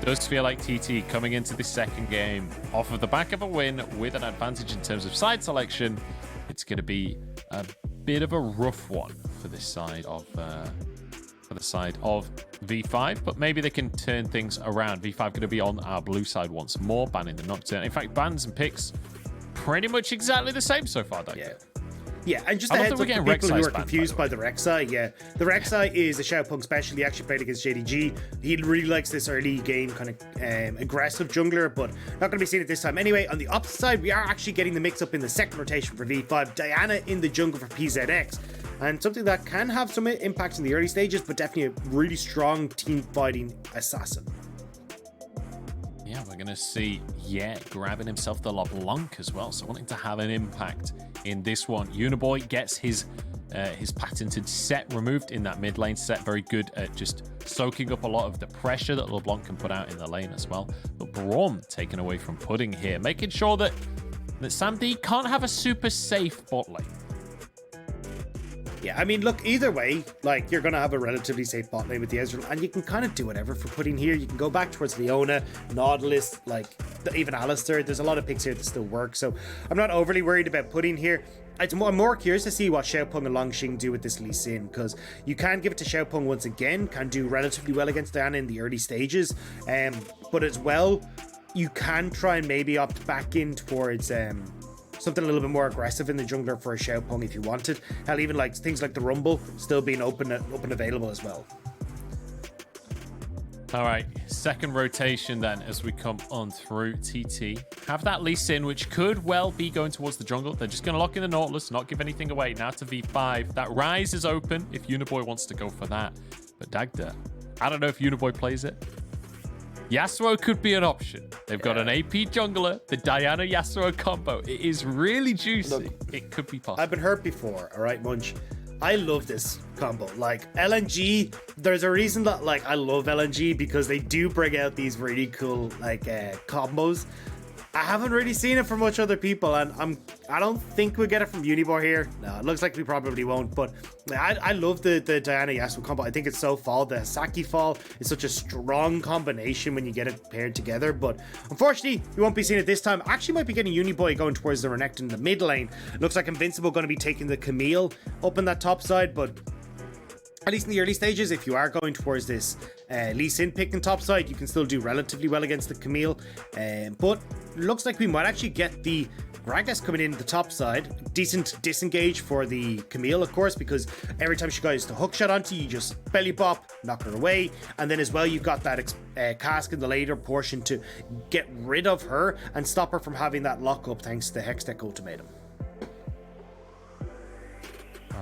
does feel like TT coming into the second game off of the back of a win with an advantage in terms of side selection. It's going to be a bit of a rough one for this side of V5, but maybe they can turn things around. V5 going to be on our blue side once more, banning the Nocturne. In fact, bans and picks pretty much exactly the same so far, Doug. Yeah, and just a heads up for people who are confused by the Rek'Sai. Yeah, the Rek'Sai is a Xiaopeng special. He actually played against JDG. He really likes this early game kind of aggressive jungler, but not going to be seen it this time. Anyway, on the opposite side, we are actually getting the mix-up in the second rotation for V5. Diana in the jungle for PZX. And something that can have some impact in the early stages, but definitely a really strong team-fighting assassin. Yeah, we're going to see grabbing himself the LeBlanc as well, so wanting to have an impact in this one. Uniboy gets his patented set removed in that mid lane set. Very good at just soaking up a lot of the pressure that LeBlanc can put out in the lane as well. But Braum taken away from Pudding here, making sure that Sam D can't have a super safe bot lane. Yeah, I mean, look, either way, like, you're going to have a relatively safe bot lane with the Ezreal, and you can kind of do whatever for Pudding here. You can go back towards Leona, Nautilus, like, even Alistair. There's a lot of picks here that still work, so I'm not overly worried about Pudding here. I'm more curious to see what Xiaopeng and Longxing do with this Lee Sin, because you can give it to Xiaopeng once again, can do relatively well against Diana in the early stages, but as well, you can try and maybe opt back in towards something a little bit more aggressive in the jungler for a Xiaopeng if you wanted. Hell, even like things like the Rumble still being open and available as well. All right, second rotation then as we come on through. TT have that Lee Sin, which could well be going towards the jungle. They're just going to lock in the Nautilus, not give anything away. Now to V5. That Rise is open if Uniboy wants to go for that. But Dagda, I don't know if Uniboy plays it. Yasuo could be an option. They've got an AP jungler, the Diana Yasuo combo. It is really juicy. Look, it could be possible. I've been hurt before, all right, Munch. I love this combo. Like, LNG, there's a reason that, like, I love LNG because they do bring out these really cool, like, combos. I haven't really seen it from much other people, and I don't think we'll get it from Uniboy here. No, it looks like we probably won't, but I love the Diana Yasuo combo. I think it's so fall. The Saki fall is such a strong combination when you get it paired together, but unfortunately, we won't be seeing it this time. Actually, might be getting Uniboy going towards the Renekton in the mid lane. Looks like Invincible going to be taking the Camille up in that top side, but at least in the early stages, if you are going towards this Lee Sin pick in top side, you can still do relatively well against the Camille. But looks like we might actually get the Gragas coming in the top side. Decent disengage for the Camille, of course, because every time she goes to hook shot onto you, you just belly bop, knock her away. And then as well, you've got that cask in the later portion to get rid of her and stop her from having that lockup thanks to the Hextech ultimatum.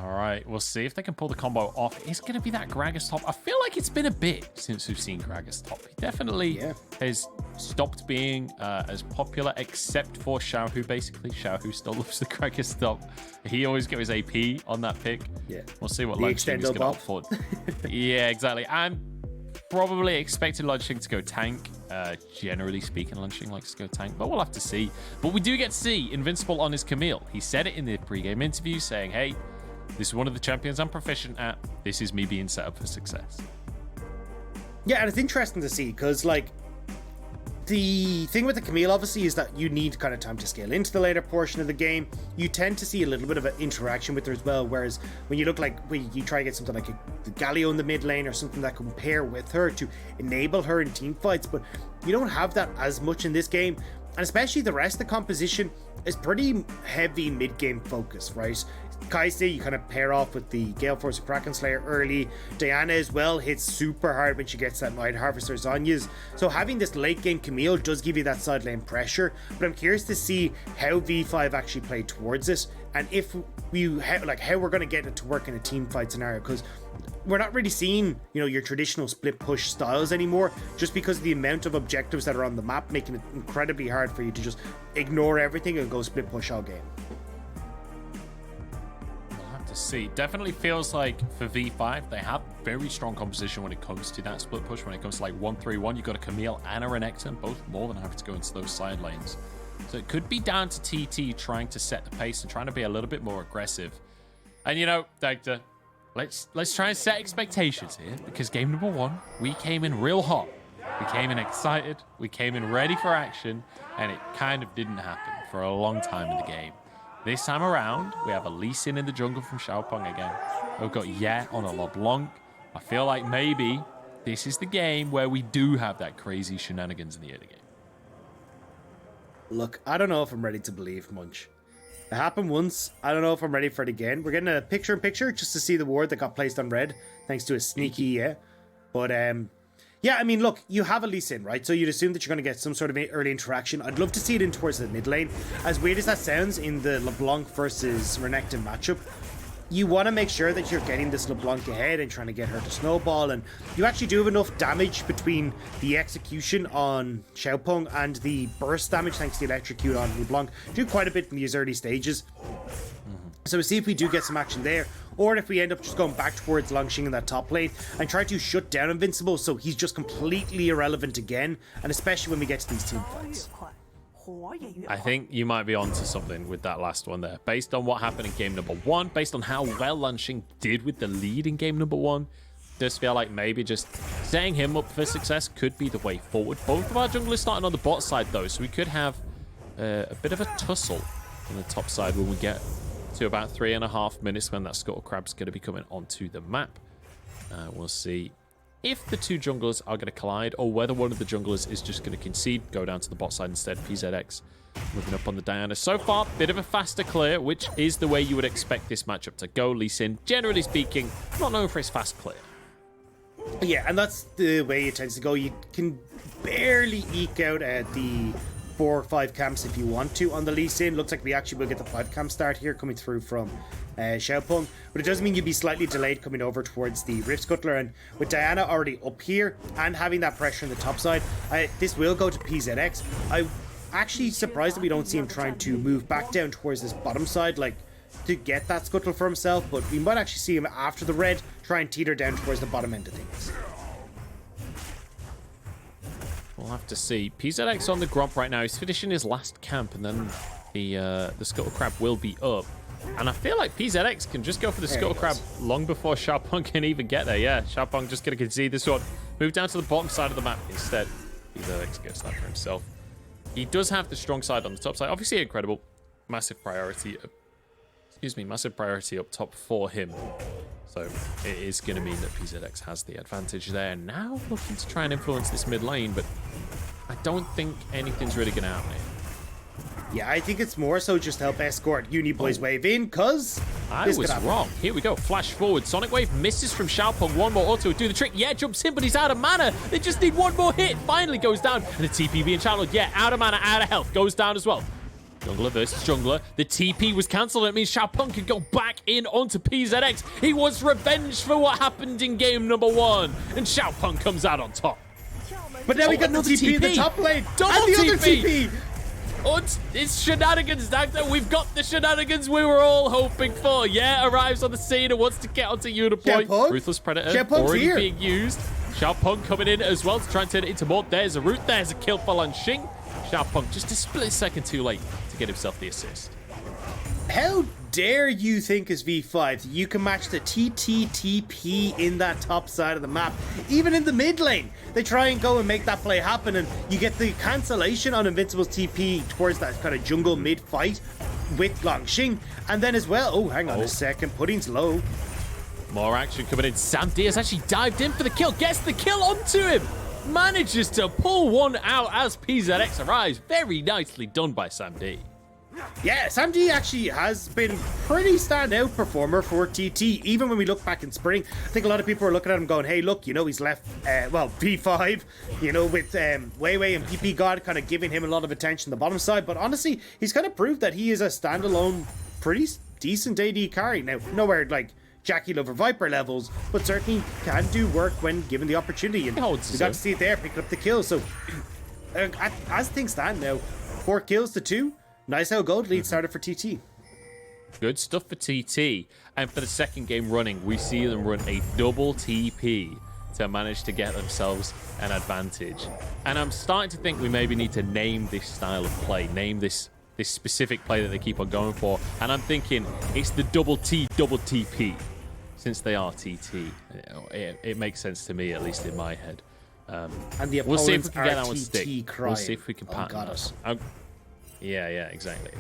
All right, we'll see if they can pull the combo off. It's going to be that Gragas top. I feel like it's been a bit since we've seen Gragas top. He definitely has stopped being as popular, except for Xiaohu, basically. Xiaohu still loves the Gragas top. He always got his AP on that pick. Yeah. We'll see what Longxing is going to opt for. Yeah, exactly. I'm probably expecting Longxing to go tank. Generally speaking, Longxing likes to go tank, but we'll have to see. But we do get to see Invincible on his Camille. He said it in the pre-game interview, saying, hey, this is one of the champions I'm proficient at. This is me being set up for success. Yeah, and it's interesting to see because, like, the thing with the Camille, obviously, is that you need kind of time to scale into the later portion of the game. You tend to see a little bit of an interaction with her as well, whereas when you look like, when you try to get something like the Galio in the mid lane or something that can pair with her to enable her in team fights, but you don't have that as much in this game. And especially the rest of the composition is pretty heavy mid-game focus, right? Kaise, you kind of pair off with the Gale Force of Kraken Slayer early. Diana as well hits super hard when she gets that Night Harvester's Zhonya's. So having this late game Camille does give you that side lane pressure, but I'm curious to see how V5 actually play towards it, and if we how we're going to get it to work in a team fight scenario, because we're not really seeing, you know, your traditional split push styles anymore, just because of the amount of objectives that are on the map, making it incredibly hard for you to just ignore everything and go split push all game. To see. Definitely feels like for V5 they have very strong composition when it comes to that split push. When it comes to like 1-3-1, you've got a Camille and a Renekton, both more than happy to go into those side lanes. So it could be down to TT trying to set the pace and trying to be a little bit more aggressive. And you know, Dagda, let's try and set expectations here, because game number one, we came in real hot. We came in excited, we came in ready for action, and it kind of didn't happen for a long time in the game. This time around, we have a Lee Sin in the jungle from Xiaopeng again. We've got Ye on a LeBlanc. I feel like maybe this is the game where we do have that crazy shenanigans in the early game. Look, I don't know if I'm ready to believe, Munch. It happened once. I don't know if I'm ready for it again. We're getting a picture-in-picture just to see the ward that got placed on red, thanks to a sneaky yeah. But, yeah, I mean, look, you have a Lee Sin, right? So you'd assume that you're going to get some sort of early interaction. I'd love to see it in towards the mid lane. As weird as that sounds in the LeBlanc versus Renekton matchup, you want to make sure that you're getting this LeBlanc ahead and trying to get her to snowball, and you actually do have enough damage between the execution on Xiaopeng and the burst damage thanks to the electrocute on LeBlanc. Do quite a bit in these early stages. So we'll see if we do get some action there, or if we end up just going back towards Longxing in that top lane and try to shut down Invincible so he's just completely irrelevant again, and especially when we get to these team fights. I think you might be onto something with that last one there. Based on what happened in game number 1, based on how well Longxing did with the lead in game number 1, does feel like maybe just setting him up for success could be the way forward. Both of our junglers starting on the bot side though, so we could have a bit of a tussle on the top side when we get to about 3.5 minutes when that Scuttle Crab's going to be coming onto the map. We'll see if the two junglers are going to collide or whether one of the junglers is just going to concede, go down to the bot side instead. PZX moving up on the Diana. So far, bit of a faster clear, which is the way you would expect this matchup to go. Lee Sin, generally speaking, not known for his fast clear. Yeah, and that's the way it tends to go. You can barely eke out the 4 or 5 camps if you want to on the Lee Sin. Looks like we actually will get the 5 camp start here coming through from Xiaopeng, but it does mean you'd be slightly delayed coming over towards the Rift Scuttler, and with Diana already up here and having that pressure on the top side, this will go to PZX. I'm actually surprised that we don't see him trying to move back down towards this bottom side, like to get that Scuttle for himself, but we might actually see him after the red try and teeter down towards the bottom end of things. We'll have to see. PZX on the Gromp right now. He's finishing his last camp, and then the Scuttle Crab will be up. And I feel like PZX can just go for the Scuttle Crab long before Xiaopeng can even get there. Yeah, Xiaopeng just going to concede this one. Move down to the bottom side of the map instead. PZX gets that for himself. He does have the strong side on the top side. Obviously incredible. Massive priority. Massive priority up top for him. So it is going to mean that PZX has the advantage there. Now looking to try and influence this mid lane, but I don't think anything's really going to happen here. Yeah, I think it's more so just to help escort Uniboy's wave in, because I was wrong. Here we go. Flash forward. Sonic Wave misses from Xiaopeng. One more auto do the trick. Yeah, jumps in, but he's out of mana. They just need one more hit. Finally goes down. And the TP being channeled. Yeah, out of mana, out of health. Goes down as well. Jungler versus jungler. The TP was cancelled. It means Xiaopeng can go back in onto PZX. He wants revenge for what happened in game number 1. And Xiaopeng comes out on top. But now we got the TP in the top lane. Double and the TP. other TP. Oh, it's shenanigans, Dagda. We've got the shenanigans we were all hoping for. Yeah, arrives on the scene and wants to get onto Unipoint. Ruthless Predator already being used. Xiaopeng coming in as well to try and turn it into more. There's a root. There's a kill for Longxing. Xiaopeng just a split second too late to get himself the assist. How dare you think as V5 you can match the TTTP in that top side of the map? Even in the mid lane, they try and go and make that play happen, and you get the cancellation on Invincible's TP towards that kind of jungle mid fight with Longxing, and then as well, oh, hang on a second, Pudding's low. More action coming in. Sam D has actually dived in for the kill, gets the kill onto him, manages to pull one out as PZX arrives. Very nicely done by Sam D. Yeah, Sam D actually has been pretty standout performer for TT, even when we look back in spring. I think a lot of people are looking at him going, hey, look, you know, he's left, V5, you know, with Weiwei and PP God kind of giving him a lot of attention on the bottom side. But honestly, he's kind of proved that he is a standalone, pretty decent AD carry. Now, nowhere like Jackie Lover Viper levels, but certainly can do work when given the opportunity. And we got to see it there, picking up the kills. So, as things stand now, 4 kills to 2. Nice how gold lead started for TT. Good stuff for TT. And for the second game running, we see them run a double TP to manage to get themselves an advantage. And I'm starting to think we maybe need to name this style of play, name this specific play that they keep on going for. And I'm thinking it's the double TP. Since they are TT, it makes sense to me, at least in my head. And the we'll see if opponents we can get that one are stick. TT crying. We'll see if we can Oh, pattern got us. it. Yeah, exactly.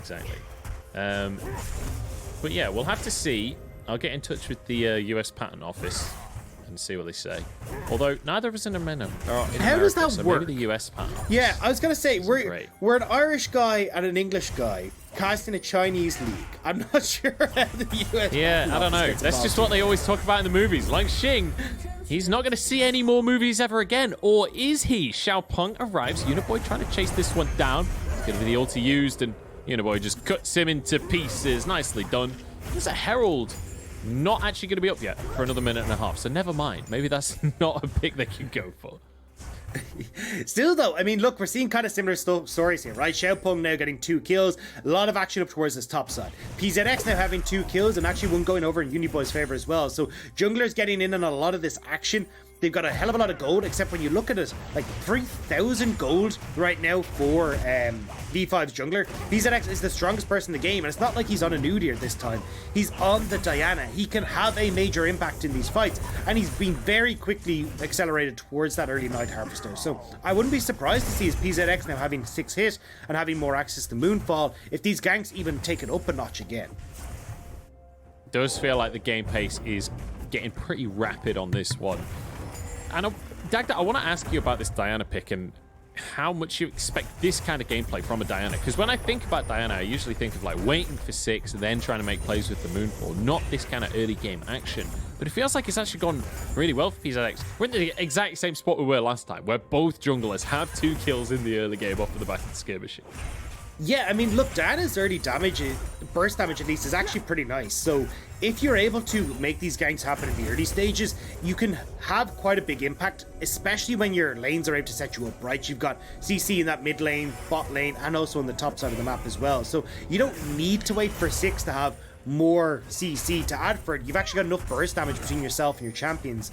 But yeah, we'll have to see. I'll get in touch with the US Patent Office and see what they say. Although neither of us in America. How does that so work? Maybe the US Patent Office. Yeah, I was gonna say great. we're an Irish guy and an English guy cast in a Chinese league. I'm not sure how the US. Yeah, I don't know. That's just what they always talk about in the movies. Like Xing, he's not going to see any more movies ever again. Or is he? Xiaopeng arrives. Uniboy trying to chase this one down. It's going to be the ulti used, and Uniboy just cuts him into pieces. Nicely done. There's a Herald. Not actually going to be up yet for another minute and a half. So never mind. Maybe that's not a pick they can go for. Still, though, I mean, look, we're seeing kind of similar stories here, right? Xiaopeng now getting 2 kills, a lot of action up towards his top side. PZX now having 2 kills, and actually one going over in Uniboy's favor as well. So junglers getting in on a lot of this action. They've got a hell of a lot of gold, except when you look at it, like 3,000 gold right now for V5's jungler. PZX is the strongest person in the game, and it's not like he's on a Nudier this time. He's on the Diana. He can have a major impact in these fights, and he's been very quickly accelerated towards that early Night Harvester. So I wouldn't be surprised to see his PZX now having 6 hit and having more access to Moonfall if these ganks even take it up a notch again. It does feel like the game pace is getting pretty rapid on this one. And Dagda, I want to ask you about this Diana pick and how much you expect this kind of gameplay from a Diana. Because when I think about Diana, I usually think of like waiting for 6 and then trying to make plays with the Moonfall, not this kind of early game action. But it feels like it's actually gone really well for PZX. We're in the exact same spot we were last time, where both junglers have 2 kills in the early game off of the back of the skirmishing. Yeah, I mean, look, Diana's early damage, burst damage at least, is actually pretty nice. So if you're able to make these ganks happen in the early stages, you can have quite a big impact, especially when your lanes are able to set you up, right? You've got CC in that mid lane, bot lane, and also on the top side of the map as well. So you don't need to wait for 6 to have more CC to add for it. You've actually got enough burst damage between yourself and your champions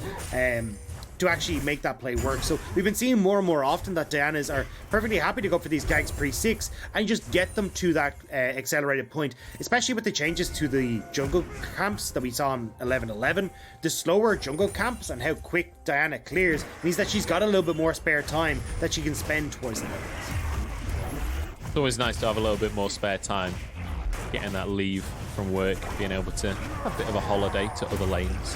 to actually make that play work. So we've been seeing more and more often that Dianas are perfectly happy to go for these ganks pre-6 and just get them to that accelerated point, especially with the changes to the jungle camps that we saw in 11-11. The slower jungle camps and how quick Diana clears means that she's got a little bit more spare time that she can spend towards the lanes. It's always nice to have a little bit more spare time, getting that leave from work, being able to have a bit of a holiday to other lanes.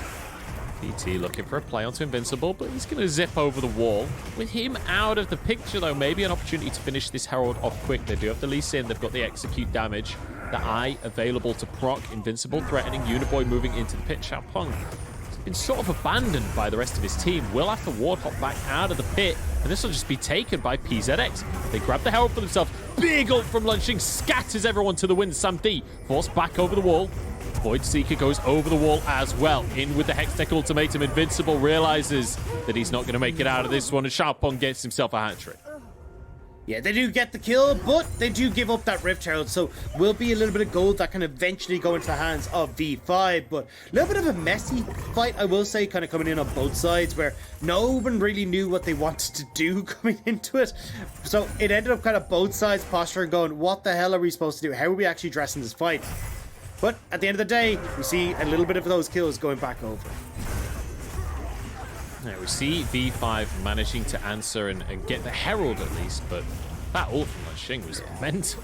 PT looking for a play onto Invincible, but he's going to zip over the wall. With him out of the picture, though, maybe an opportunity to finish this Herald off quick. They do have the Lee Sin. They've got the execute damage. The Eye available to proc. Invincible threatening. Uniboy moving into the pit. Xiaopeng has been sort of abandoned by the rest of his team. Will have to ward hop back out of the pit, and this will just be taken by PZX. They grab the Herald for themselves. Big ult from Lunching. Scatters everyone to the wind. Sam D forced back over the wall. Void Seeker goes over the wall as well. In with the Hextech ultimatum. Invincible realizes that he's not going to make it out of this one, and Xiaopeng gets himself a hat-trick. Yeah, they do get the kill, but they do give up that Rift Herald, so will be a little bit of gold that can eventually go into the hands of V5, but a little bit of a messy fight, I will say, kind of coming in on both sides, where no one really knew what they wanted to do coming into it. So it ended up kind of both sides posturing, going, what the hell are we supposed to do? How are we actually dressing this fight? But at the end of the day, we see a little bit of those kills going back over. Now we see V5 managing to answer and get the Herald at least, but that ult from Xing was mental.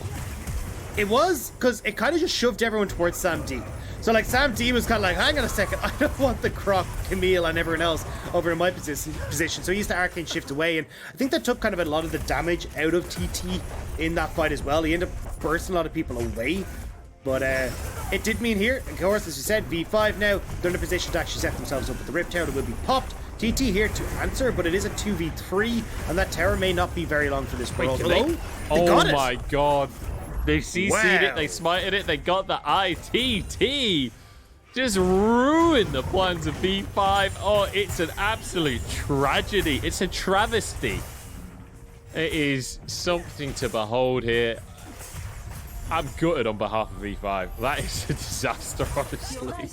It was, because it kind of just shoved everyone towards Sam D. So like Sam D was kind of like, hang on a second, I don't want the Croc, Camille, and everyone else over in my position. So he used to arcane shift away, and I think that took kind of a lot of the damage out of TT in that fight as well. He ended up bursting a lot of people away. But it did mean here, of course, as you said, V5 now, they're in a position to actually set themselves up with the Rift Tower that will be popped. TT here to answer, but it is a 2v3, and that tower may not be very long for this world. They got it. My god. They CC'd it, they smited it, they got the ITT. Just ruined the plans of V5. Oh, it's an absolute tragedy. It's a travesty. It is something to behold here. I'm gutted on behalf of V5. That is a disaster, honestly.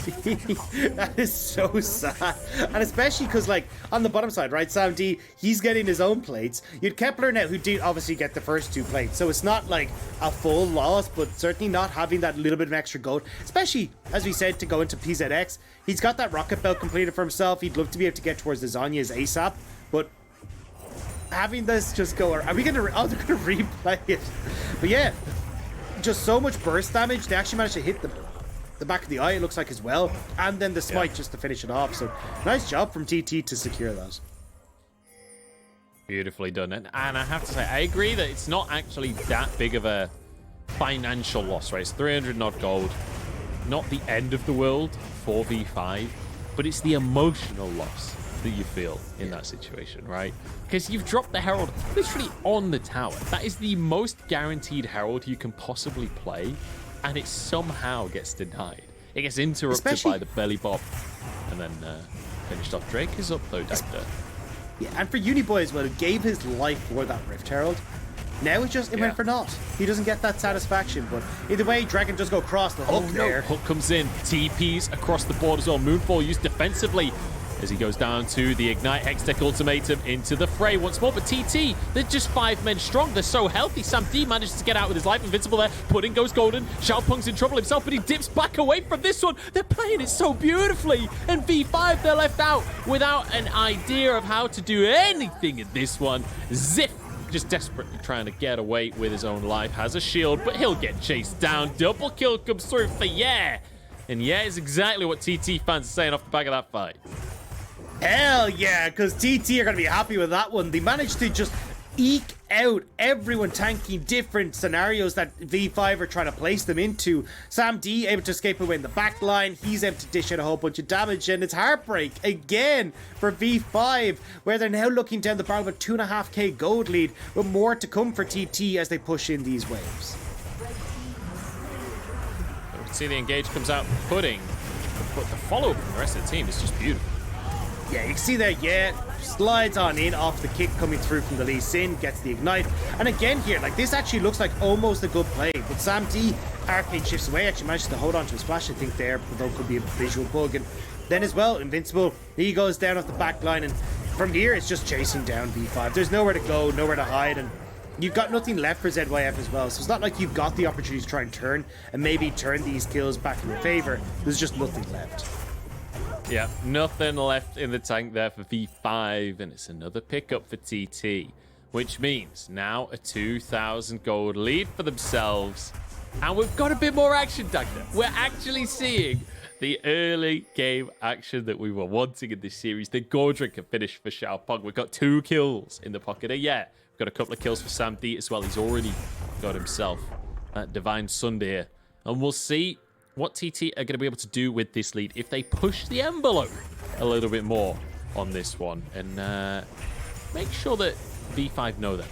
That is so sad. And especially because, like, on the bottom side, right, Sam D, he's getting his own plates. You had Kepler now, who did obviously get the first 2 plates. So it's not like a full loss, but certainly not having that little bit of extra gold. Especially, as we said, to go into PZX. He's got that rocket belt completed for himself. He'd love to be able to get towards the Zhonya's ASAP. But having this just go, are we gonna replay it? But yeah, just so much burst damage. They actually managed to hit the back of the eye, it looks like, as well, and then the smite just to finish it off. So nice job from TT to secure that. Beautifully done. And I have to say, I agree that it's not actually that big of a financial loss, right? It's 300 not gold, not the end of the world for V5, but it's the emotional loss that you feel in that situation, right? Because you've dropped the Herald literally on the tower. That is the most guaranteed Herald you can possibly play, and it somehow gets denied. It gets interrupted by the belly bop, and then finished off. Drake is up though, Dagda. Yeah, and for Uniboy as well, who gave his life for that Rift Herald. Now it went for naught. He doesn't get that satisfaction, but either way, Dragon does go across the hook there. Hook comes in, TPs across the board as well. Moonfall used defensively as he goes down to the Ignite Hextech Ultimatum into the fray once more. But TT, they're just 5 men strong. They're so healthy. Sam D manages to get out with his life. Invincible there. Pudding goes golden. Xiaopeng's in trouble himself, but he dips back away from this one. They're playing it so beautifully. And V5, they're left out without an idea of how to do anything in this one. Zip just desperately trying to get away with his own life. Has a shield, but he'll get chased down. Double kill comes through for Yeah. And Yeah is exactly what TT fans are saying off the back of that fight. Hell yeah, because TT are going to be happy with that one. They managed to just eke out everyone tanking different scenarios that V5 are trying to place them into. Sam D able to escape away in the back line. He's able to dish out a whole bunch of damage, and it's heartbreak again for V5, where they're now looking down the barrel with a 2.5k gold lead, with more to come for TT as they push in these waves. We can see the engage comes out Pudding, but the follow from the rest of the team is just beautiful. Yeah, you can see there, Yeah slides on in off the kick coming through from the Lee Sin, gets the ignite. And again here, like, this actually looks like almost a good play, but Sam D, arcade shifts away, actually manages to hold on to his flash, I think there, but that could be a visual bug. And then as well, Invincible, he goes down off the back line, and from here it's just chasing down V5. There's nowhere to go, nowhere to hide, and you've got nothing left for ZYF as well, so it's not like you've got the opportunity to try and turn these kills back in your favor. There's just nothing left. Yeah, nothing left in the tank there for V5, and it's another pickup for TT, which means now a 2,000 gold lead for themselves. And we've got a bit more action, Dagda. We're actually seeing the early game action that we were wanting in this series. The Gordrick finish for Xiaopeng. We've got 2 kills in the pocket. Yeah, we've got a couple of kills for Sam D as well. He's already got himself that Divine Sunday here. And we'll see what TT are going to be able to do with this lead if they push the envelope a little bit more on this one and make sure that V5 know that.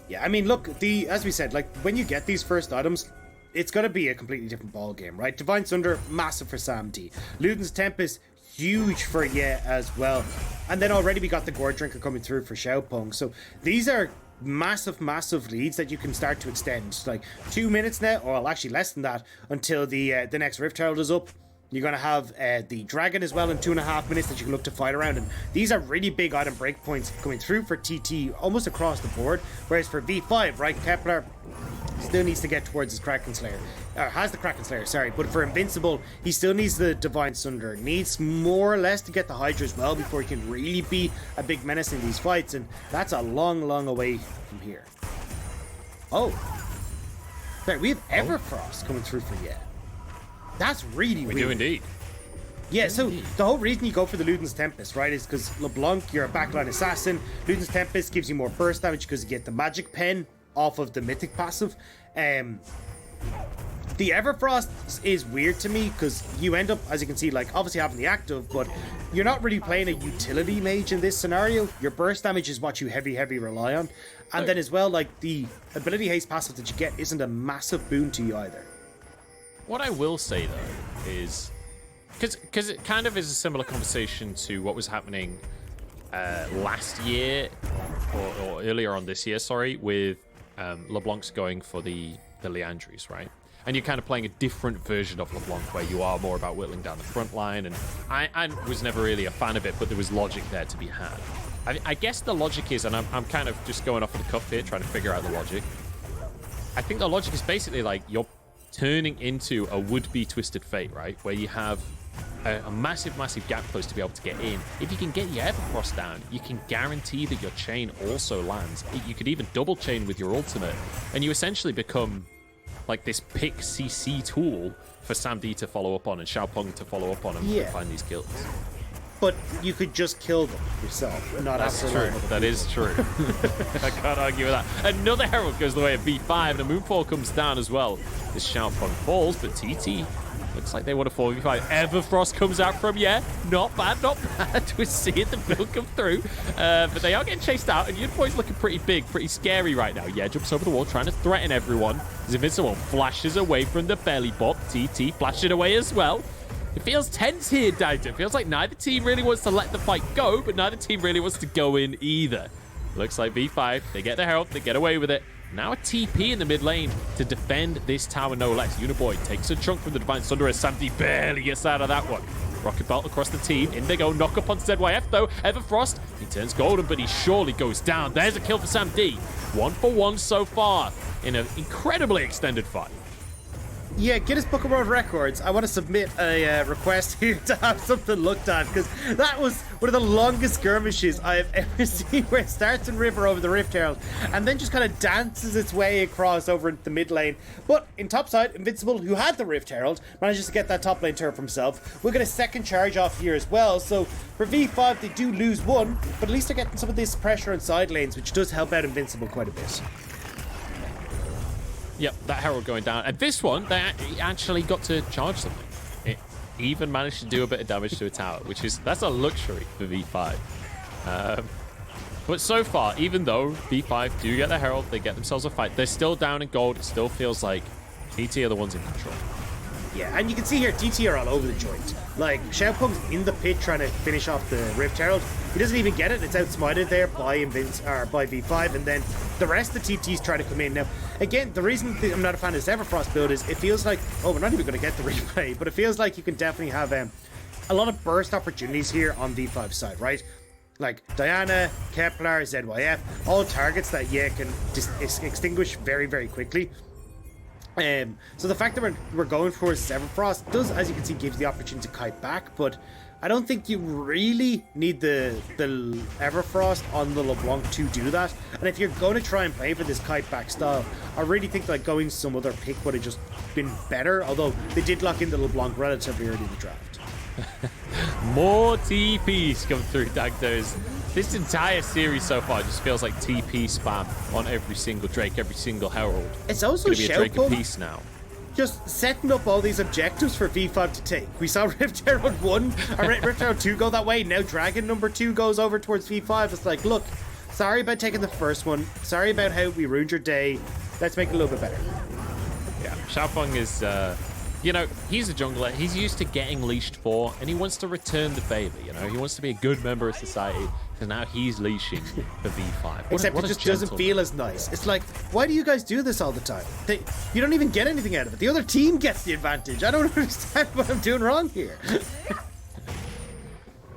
Yeah, I mean, look, as we said, like, when you get these first items, it's going to be a completely different ball game, right? Divine Sunder, massive for Sam D. Luden's Tempest, huge for Yeah as well. And then already we got the Gourd Drinker coming through for Xiaopeng. So these are massive leads that you can start to extend. Like 2 minutes now, or actually less than that, until the next Rift Herald is up. You're going to have the Dragon as well in 2.5 minutes that you can look to fight around. And these are really big item breakpoints coming through for TT almost across the board. Whereas for V5, right, Kepler still needs to get towards his Kraken Slayer. Or has the Kraken Slayer, sorry. But for Invincible, he still needs the Divine Sunder. Needs more or less to get the Hydra as well before he can really be a big menace in these fights. And that's a long away from here. Oh. Right, we have Everfrost coming through for Yeah. That's really weird. We do indeed. Yeah, so the whole reason you go for the Luden's Tempest, right, is because LeBlanc, you're a backline assassin. Luden's Tempest gives you more burst damage because you get the magic pen off of the mythic passive. The Everfrost is weird to me because you end up, as you can see, like, obviously having the active, but you're not really playing a utility mage in this scenario. Your burst damage is what you heavy rely on. And then as well, like, the ability haste passive that you get isn't a massive boon to you either. What I will say, though, is because it kind of is a similar conversation to what was happening last year or earlier on this year, sorry, with LeBlanc's going for the Leandries, right? And you're kind of playing a different version of LeBlanc where you are more about whittling down the front line. And I was never really a fan of it, but there was logic there to be had. I guess the logic is, and I'm kind of just going off of the cuff here, trying to figure out the logic. I think the logic is basically like you're turning into a would-be Twisted Fate, right? Where you have a massive, massive gap close to be able to get in. If you can get your Everfrost down, you can guarantee that your chain also lands. You could even double chain with your ultimate, and you essentially become like this pick CC tool for Sam D to follow up on and Xiaopeng to follow up on and find these kills. But you could just kill them yourself. That's true. That is true. I can't argue with that. Another Herald goes the way of V5, and a Moonfall comes down as well. This Xiaopeng falls, but TT looks like they want a 4v5. Everfrost comes out from, not bad, not bad. We're seeing the build come through. But they are getting chased out, and Uniboy's looking pretty big, pretty scary right now. Jumps over the wall, trying to threaten everyone. His Invincible flashes away from the belly bop. TT flashing away as well. It feels tense here, Dagda. It feels like neither team really wants to let the fight go, but neither team really wants to go in either. Looks like V5. They get the Herald. They get away with it. Now a TP in the mid lane to defend this tower no less. Uniboy takes a chunk from the Divine Thunder as Sam D barely gets out of that one. Rocket Belt across the team. In they go. Knock up on ZYF though. Everfrost, he turns golden, but he surely goes down. There's a kill for Sam D. 1-for-1 so far in an incredibly extended fight. Yeah, Guinness Book of World Records, I want to submit a request here to have something looked at, because that was one of the longest skirmishes I have ever seen, where it starts in River over the Rift Herald and then just kind of dances its way across over into the mid lane. But in topside, Invincible, who had the Rift Herald, manages to get that top lane turret for himself. We'll get a second charge off here as well, so for V5 they do lose one, but at least they're getting some of this pressure on side lanes, which does help out Invincible quite a bit. Yep, that Herald going down. And this one, they actually got to charge something. It even managed to do a bit of damage to a tower, that's a luxury for V5. But so far, even though V5 do get the Herald, they get themselves a fight, they're still down in gold. It still feels like TT are the ones in control. Yeah, and you can see here, TT are all over the joint. Like, Xiaopeng's in the pit trying to finish off the Rift Herald. He doesn't even get it. It's outsmited there by by V5, and then the rest of the TTs try to come in. Now, again, the reason I'm not a fan of this Everfrost build is it feels like, we're not even going to get the replay, but it feels like you can definitely have a lot of burst opportunities here on V5's side, right? Like Diana, Kepler, ZYF, all targets that can extinguish very, very quickly. So the fact that we're going for Everfrost does, as you can see, gives the opportunity to kite back, but I don't think you really need the Everfrost on the LeBlanc to do that. And if you're going to try and play for this kite back style, I really think like going some other pick would have just been better, although they did lock in the LeBlanc relatively early in the draft. More TPs come through, Dagdos. This entire series so far just feels like TP spam on every single Drake, every single Herald. It's also a Drake apiece now. Just setting up all these objectives for V5 to take. We saw Rift Herald 1, or Rift Herald 2 go that way. Now Dragon number 2 goes over towards V5. It's like, look, sorry about taking the first one. Sorry about how we ruined your day. Let's make it a little bit better. Yeah, Xiaopeng is, he's a jungler. He's used to getting leashed for, and he wants to return the favor, He wants to be a good member of society. And now he's leashing for V5. Except it just doesn't feel as nice. It's like, why do you guys do this all the time? You don't even get anything out of it. The other team gets the advantage. I don't understand what I'm doing wrong here.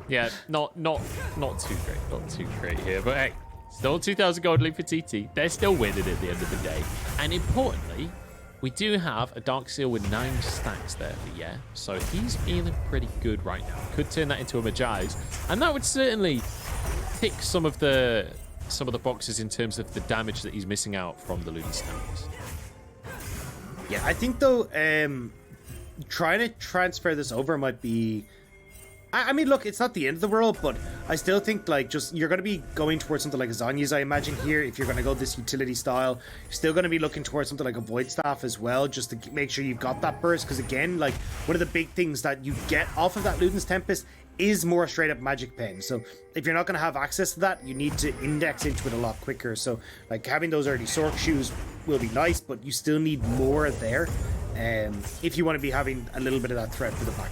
Yeah, not too great. Not too great here. But hey, still 2,000 gold lead for TT. They're still winning at the end of the day. And importantly, we do have a Dark Seal with 9 stacks there for so he's feeling pretty good right now. Could turn that into a Magi's, and that would certainly tick some of the boxes in terms of the damage that he's missing out from the Ludi stacks. Yeah, I think though, trying to transfer this over might be. I mean, look, it's not the end of the world, but I still think, like, you're going to be going towards something like a Zhonya's, I imagine, here. If you're going to go this utility style, you're still going to be looking towards something like a Void Staff as well, just to make sure you've got that burst. Because, again, like, one of the big things that you get off of that Luden's Tempest is more straight-up Magic Pen. So, if you're not going to have access to that, you need to index into it a lot quicker. So, like, having those early Sork Shoes will be nice, but you still need more there if you want to be having a little bit of that threat for the back.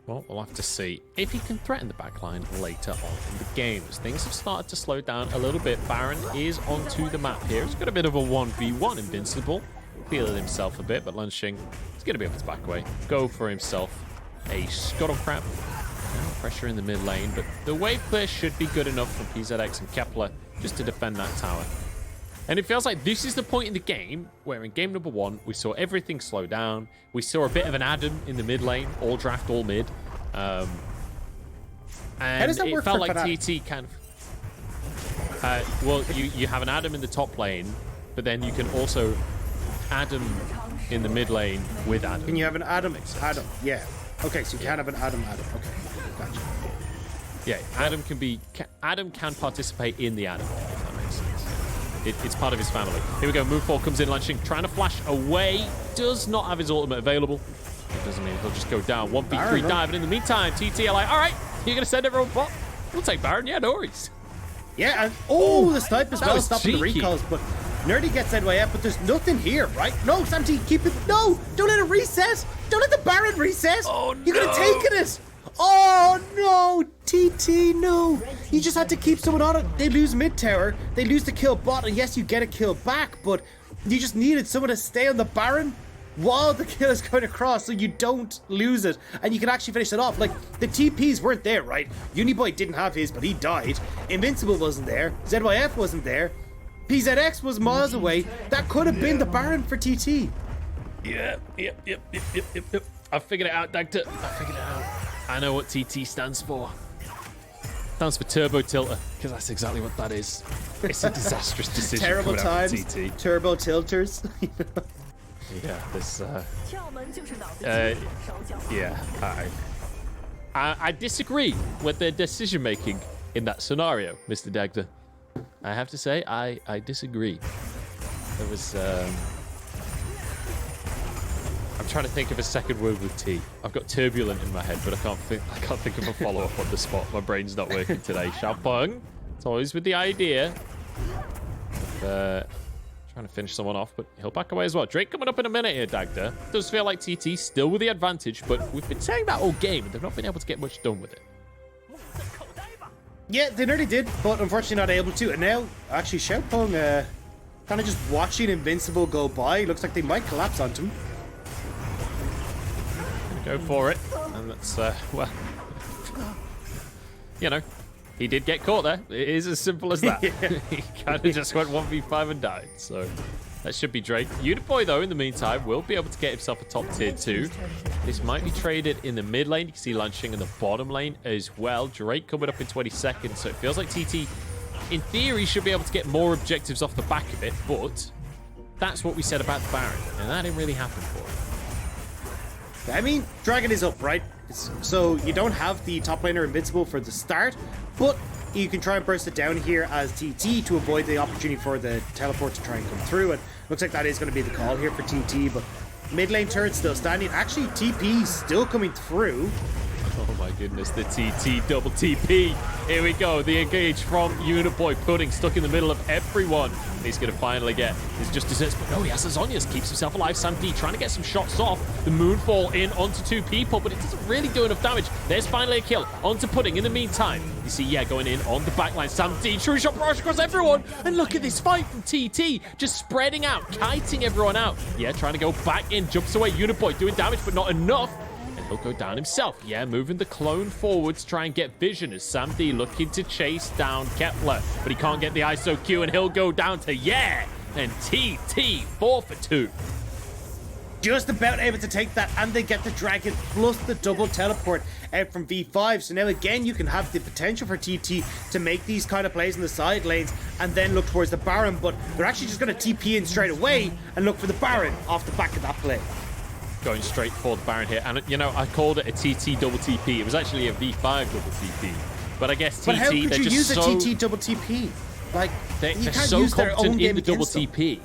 Well, we'll have to see if he can threaten the backline later on in the game. As things have started to slow down a little bit, Baron is onto the map here. He's got a bit of a 1v1 Invincible. Feeling himself a bit, but Lunching is going to be able to back away. Go for himself a Scuttle Crab. Now pressure in the mid lane, but the wave clear should be good enough from PZX and Kepler just to defend that tower. And it feels like this is the point in the game where in game number 1, we saw everything slow down. We saw a bit of an Adam in the mid lane, all draft, all mid. And it felt like TT kind of... well, you have an Adam in the top lane, but then you can also Adam in the mid lane with Adam. Can you have an Adam? Adam, yeah. Okay, so you can have an Adam. Okay, gotcha. Yeah, Adam can participate in the Adam, if that makes sense. It's part of his family. Here we go. Moonfall comes in, launching, trying to flash away. Does not have his ultimate available. It doesn't mean he'll just go down. 1v3 dive. And in the meantime, TT are like, all right, you're going to send everyone bot? We'll take Baron. Yeah, no worries. Yeah, and the snipe as well, stopping the recalls. But Nerdy gets NYF, but there's nothing here, right? No, Samty, keep it. No, don't let it reset. Don't let the Baron reset. Oh, no. You're going to take it. Oh, no. TT, no. You just had to keep someone on it. They lose mid tower. They lose the kill bot. And yes, you get a kill back, but you just needed someone to stay on the Baron while the kill is going across so you don't lose it. And you can actually finish it off. Like, the TPs weren't there, right? Uniboy didn't have his, but he died. Invincible wasn't there. ZYF wasn't there. PZX was miles away. That could have been the Baron for TT. Yep. I figured it out, Dagter. I figured it out. I know what TT stands for. Stands for Turbo Tilter, because that's exactly what that is. It's a disastrous decision. Terrible times. TT. Turbo Tilters. Yeah, this. Yeah, I disagree with their decision making in that scenario, Mr. Dagter. I have to say, I disagree. There was. I'm trying to think of a second word with T. I've got turbulent in my head, but I can't think of a follow-up on the spot. My brain's not working today. Xiaopeng, toys with the idea of trying to finish someone off, but he'll back away as well. Drake coming up in a minute here, Dagda. Does feel like TT still with the advantage, but we've been saying that all game, and they've not been able to get much done with it. Yeah, they nearly did, but unfortunately not able to. And now, actually, Xiaopeng kind of just watching Invincible go by. Looks like they might collapse onto him. Go for it. And that's, well, you know, he did get caught there. It is as simple as that. He kind of just went 1v5 and died. So that should be Drake. Uniboy, though, in the meantime, will be able to get himself a top tier 2. This might be traded in the mid lane. You can see launching in the bottom lane as well. Drake coming up in 20 seconds. So it feels like TT, in theory, should be able to get more objectives off the back of it. But that's what we said about the Baron. And that didn't really happen for him. I mean, Dragon is up, right? So you don't have the top laner Invincible for the start, but you can try and burst it down here as TT to avoid the opportunity for the teleport to try and come through. And looks like that is going to be the call here for TT, but mid lane turret still standing. Actually, TP still coming through. Oh my goodness, the TT double TP. Here we go, the engage from Uniboy, Pudding stuck in the middle of everyone. He's going to finally get his just desserts, but no, he has Azonius, keeps himself alive. Sam D trying to get some shots off. The Moonfall in onto 2 people, but it doesn't really do enough damage. There's finally a kill onto Pudding. In the meantime, you see, yeah, going in on the backline. Sam D, true shot barrage across everyone. And look at this fight from TT, just spreading out, kiting everyone out. Yeah, trying to go back in, jumps away. Uniboy doing damage, but not enough. He'll go down himself. Yeah, moving the clone forwards, try and get vision as Sam D looking to chase down Kepler, but he can't get the ISO Q, and he'll go down to, yeah, and TT 4 for 2. Just about able to take that, and they get the Dragon plus the double teleport out from V5. So now again, you can have the potential for TT to make these kind of plays in the side lanes and then look towards the Baron, but they're actually just going to TP in straight away and look for the Baron off the back of that play. Going straight for the Baron here. And, you know, I called it a TT double TP. It was actually a V5 double TP. But I guess TT, but how could they're you just use so... a TT double TP? Like, they're can't so use their competent own in the double them. TP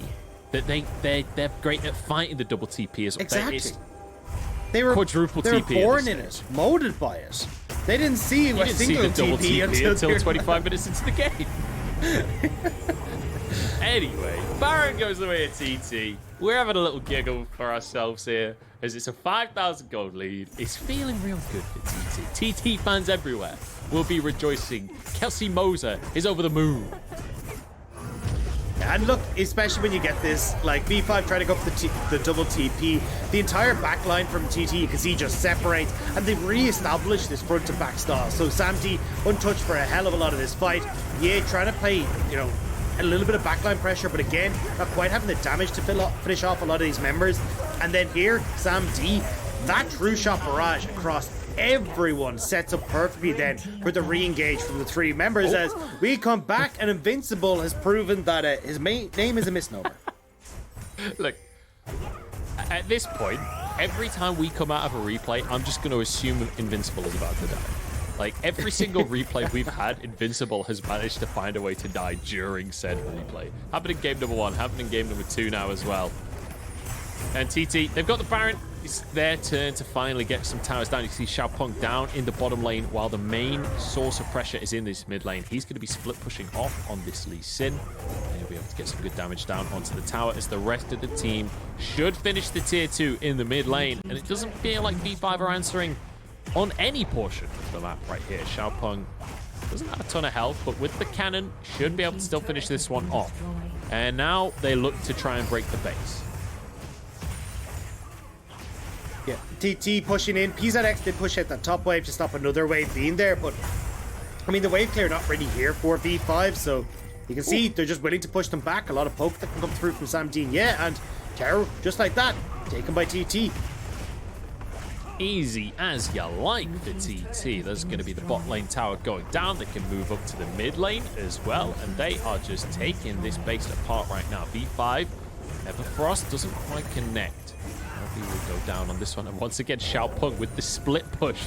that they're great at fighting the double TP as well. Exactly. They were quadruple TP. They were born in it, molded by it. They didn't see a single TP until 25 minutes into the game. Anyway, Baron goes the way of TT. We're having a little giggle for ourselves here as it's a 5,000 gold lead. It's feeling real good for TT. TT fans everywhere will be rejoicing. Kelsey Moser is over the moon. And look, especially when you get this, like V5 trying to go for the double TP, the entire backline from TT, you can see just separates, and they've re-established this front to back style. So Sam D untouched for a hell of a lot of this fight. Yeah, trying to play, you know, a little bit of backline pressure, but again, not quite having the damage to finish off a lot of these members. And then here, Sam D, that true shot barrage across everyone sets up perfectly then for the re-engage from the 3 members as we come back, and Invincible has proven that his name is a misnomer. Look, at this point, every time we come out of a replay, I'm just going to assume Invincible is about to die. Like, every single replay we've had, Invincible has managed to find a way to die during said replay. Happened in game number 1, happened in game number 2 now as well. And TT, they've got the Baron. It's their turn to finally get some towers down. You see Xiaopeng down in the bottom lane while the main source of pressure is in this mid lane. He's going to be split pushing off on this Lee Sin. And he'll be able to get some good damage down onto the tower as the rest of the team should finish the tier 2 in the mid lane. And it doesn't feel like V5 are answering on any portion of the map right here. Xiaopeng doesn't have a ton of health, but with the cannon, should be able to still finish this one off. And now they look to try and break the base. Yeah, TT pushing in. PZX did push out that top wave to stop another wave being there, but I mean, the wave clear not really here for V5, so you can see they're just willing to push them back. A lot of poke that can come through from Sam Dean. Yeah, and Terror, just like that, taken by TT. Easy as you like for TT. There's going to be the bot lane tower going down. They can move up to the mid lane as well, and they are just taking this base apart right now. V5, Everfrost doesn't quite connect. He will go down on this one, and once again Xiaopeng with the split push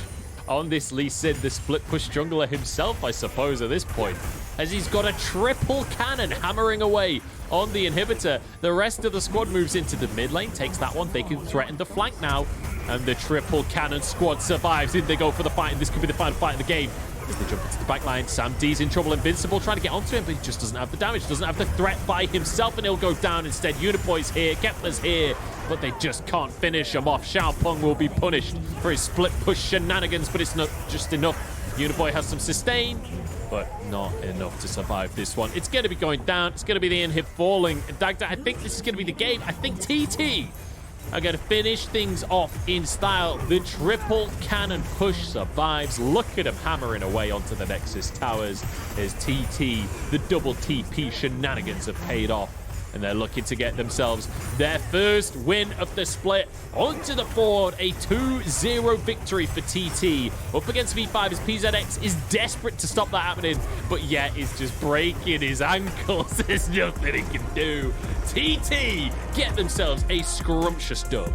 on this Lee Sin, the split push jungler himself, I suppose, at this point, as he's got a triple cannon hammering away on the inhibitor. The rest of the squad moves into the mid lane, takes that one. They can threaten the flank now, and the triple cannon squad survives. In they go for the fight, and this could be the final fight of the game. As they jump into the back line, Sam D's in trouble. Invincible trying to get onto him, but he just doesn't have the damage, doesn't have the threat by himself, and he'll go down instead. Unipoi's here, Kepler's here, but they just can't finish him off. Xiaopeng will be punished for his split push shenanigans, but it's not just enough. Unipoi has some sustain, but not enough to survive this one. It's going to be going down. It's going to be the inhib falling. And Dagda, I think this is going to be the game. I think TT are going to finish things off in style. The triple cannon push survives. Look at him hammering away onto the Nexus towers as TT, the double TP shenanigans have paid off. And they're looking to get themselves their first win of the split onto the board. A 2-0 victory for TT. Up against V5 as PZX is desperate to stop that happening, but yet is just breaking his ankles. There's nothing he can do. TT get themselves a scrumptious dub.